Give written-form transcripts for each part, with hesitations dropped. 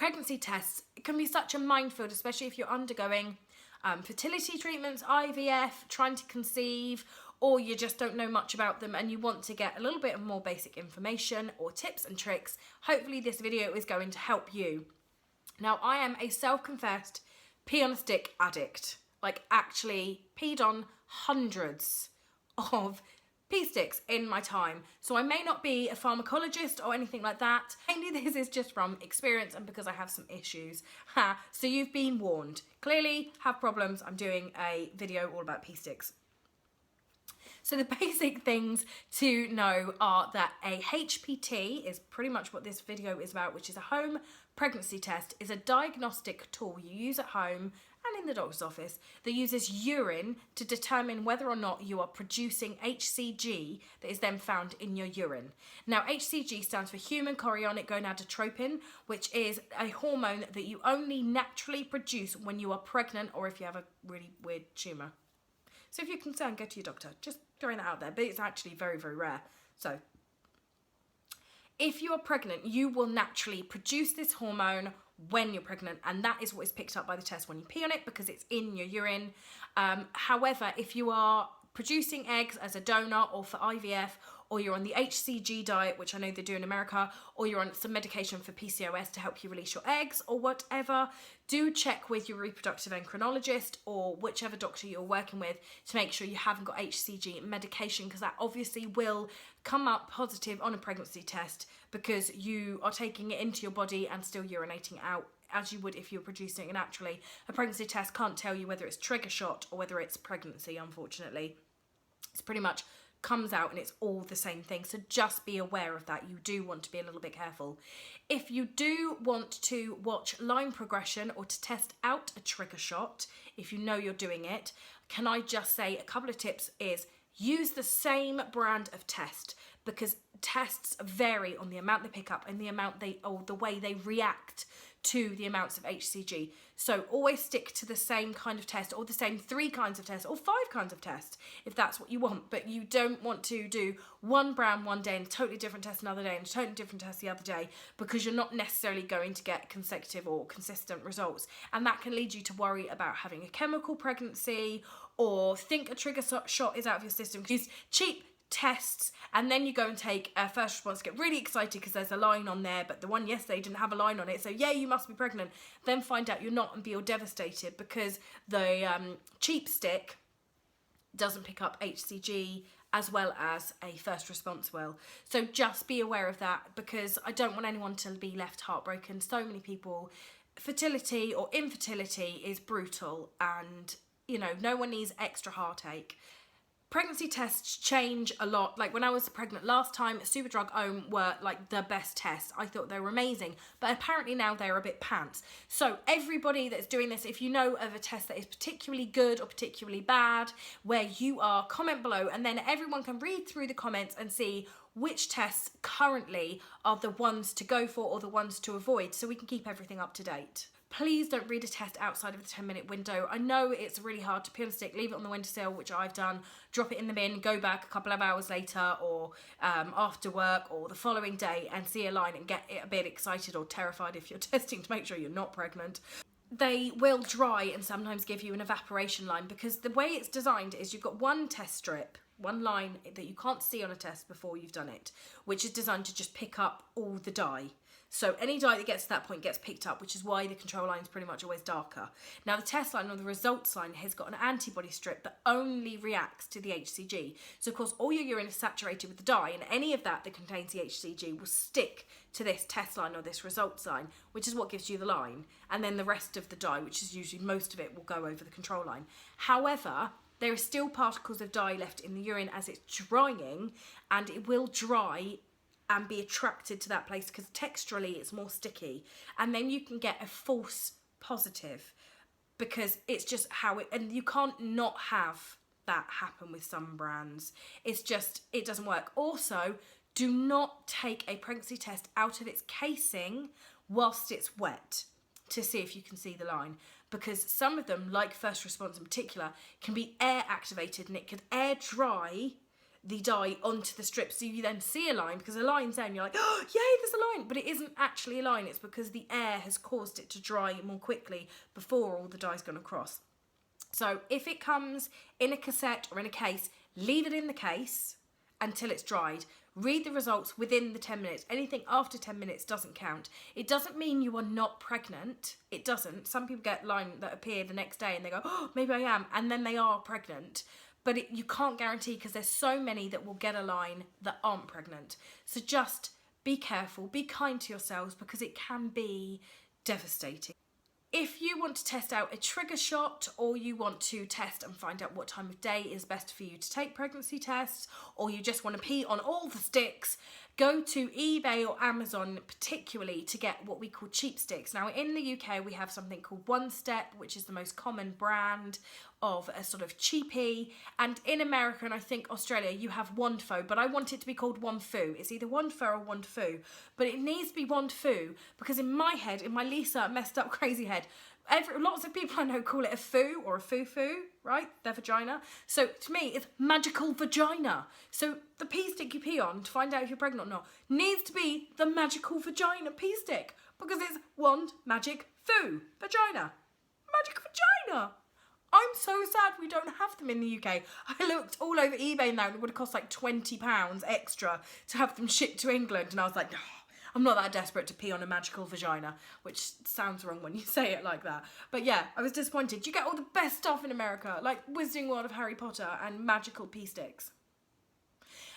pregnancy tests can be such a minefield, especially if you're undergoing fertility treatments, IVF, trying to conceive, or you just don't know much about them and you want to get a little bit of more basic information or tips and tricks. Hopefully this video is going to help you. Now, I am a self-confessed pee on a stick addict. Like, actually peed on hundreds of pee sticks in my time. So I may not be a pharmacologist or anything like that. Mainly this is just from experience and because I have some issues. So you've been warned. Clearly have problems. I'm doing a video all about pee sticks. So the basic things to know are that a HPT is pretty much what this video is about, which is a home pregnancy test, is a diagnostic tool you use at home and in the doctor's office that uses urine to determine whether or not you are producing HCG that is then found in your urine. Now, HCG stands for human chorionic gonadotropin, which is a hormone that you only naturally produce when you are pregnant or if you have a really weird tumour. So if you're concerned, go to your doctor. Just throwing that out there, but it's actually very, very rare. So if you are pregnant, you will naturally produce this hormone when you're pregnant, and that is what is picked up by the test when you pee on it because it's in your urine. However, if you are producing eggs as a donor or for IVF, or you're on the HCG diet, which I know they do in America, or you're on some medication for PCOS to help you release your eggs or whatever, do check with your reproductive endocrinologist or whichever doctor you're working with to make sure you haven't got HCG medication, because that obviously will come up positive on a pregnancy test because you are taking it into your body and still urinating out as you would if you were producing it naturally. A pregnancy test can't tell you whether it's trigger shot or whether it's pregnancy, unfortunately. It's pretty much comes out and it's all the same thing, so just be aware of that. You do want to be a little bit careful. If you do want to watch line progression or to test out a trigger shot, if you know you're doing it, can I just say a couple of tips is use the same brand of test, because tests vary on the amount they pick up and the amount the way they react to the amounts of HCG. So always stick to the same kind of test, or the same 3 kinds of tests, or 5 kinds of tests if that's what you want. But you don't want to do one brand one day and a totally different test another day and a totally different test the other day, because you're not necessarily going to get consecutive or consistent results, and that can lead you to worry about having a chemical pregnancy or think a trigger shot is out of your system. Use cheap tests, and then you go and take a first response, get really excited because there's a line on there, but the one yesterday didn't have a line on it, so yeah, you must be pregnant. Then find out you're not and be all devastated because the cheap stick doesn't pick up HCG as well as a first response will. So just be aware of that, because I don't want anyone to be left heartbroken. So many people, fertility or infertility is brutal, and you know, no one needs extra heartache. Pregnancy tests change a lot. Like when I was pregnant last time, Superdrug Ohm were like the best tests. I thought they were amazing, but apparently now they're a bit pants. So everybody that's doing this, if you know of a test that is particularly good or particularly bad, where you are, comment below, and then everyone can read through the comments and see which tests currently are the ones to go for or the ones to avoid, so we can keep everything up to date. Please don't read a test outside of the 10-minute window. I know it's really hard to pee on a stick, leave it on the windowsill, which I've done, drop it in the bin, go back a couple of hours later or after work or the following day and see a line and get a bit excited or terrified if you're testing to make sure you're not pregnant. They will dry and sometimes give you an evaporation line, because the way it's designed is you've got one test strip, one line that you can't see on a test before you've done it, which is designed to just pick up all the dye. So any dye that gets to that point gets picked up, which is why the control line is pretty much always darker. Now the test line or the results line has got an antibody strip that only reacts to the HCG. So of course all your urine is saturated with the dye, and any of that contains the HCG will stick to this test line or this results line, which is what gives you the line. And then the rest of the dye, which is usually most of it, will go over the control line. However, there are still particles of dye left in the urine as it's drying, and it will dry and be attracted to that place because texturally it's more sticky, and then you can get a false positive because it's just how it, and you can't not have that happen with some brands. It's just, it doesn't work. Also, do not take a pregnancy test out of its casing whilst it's wet to see if you can see the line, because some of them, like first response in particular, can be air activated and it could air dry the dye onto the strip, so you then see a line, because a line's there and you're like, oh yay, there's a line, but it isn't actually a line. It's because the air has caused it to dry more quickly before all the dye's gone across. So if it comes in a cassette or in a case, leave it in the case until it's dried. Read the results within the 10 minutes. Anything after 10 minutes doesn't count. It doesn't mean you are not pregnant. It doesn't. Some people get line that appear the next day and they go, oh, maybe I am, and then they are pregnant. But you can't guarantee, because there's so many that will get a line that aren't pregnant. So just be careful, be kind to yourselves, because it can be devastating. If you want to test out a trigger shot, or you want to test and find out what time of day is best for you to take pregnancy tests, or you just want to pee on all the sticks, go to eBay or Amazon particularly to get what we call cheap sticks. Now in the UK we have something called One Step, which is the most common brand of a sort of cheapie, and in America and I think Australia you have Wonfo, but I want it to be called Wonfu. It's either Wonfo or Wonfu, but it needs to be Wonfu, because in my head, in my Lisa messed up crazy head, lots of people I know call it a foo or a foo-foo, right? Their vagina. So to me, it's magical vagina. So the pee stick you pee on to find out if you're pregnant or not needs to be the magical vagina pee stick, because it's wand, magic, foo, vagina. Magic vagina. I'm so sad we don't have them in the UK. I looked all over eBay now and it would have cost like £20 extra to have them shipped to England, and I was like, no, I'm not that desperate to pee on a magical vagina, which sounds wrong when you say it like that. But yeah, I was disappointed. You get all the best stuff in America, like Wizarding World of Harry Potter and magical pee sticks.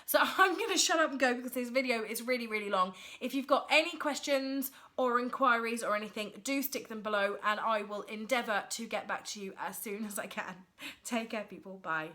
So I'm going to shut up and go, because this video is really, really long. If you've got any questions or inquiries or anything, do stick them below and I will endeavour to get back to you as soon as I can. Take care, people. Bye.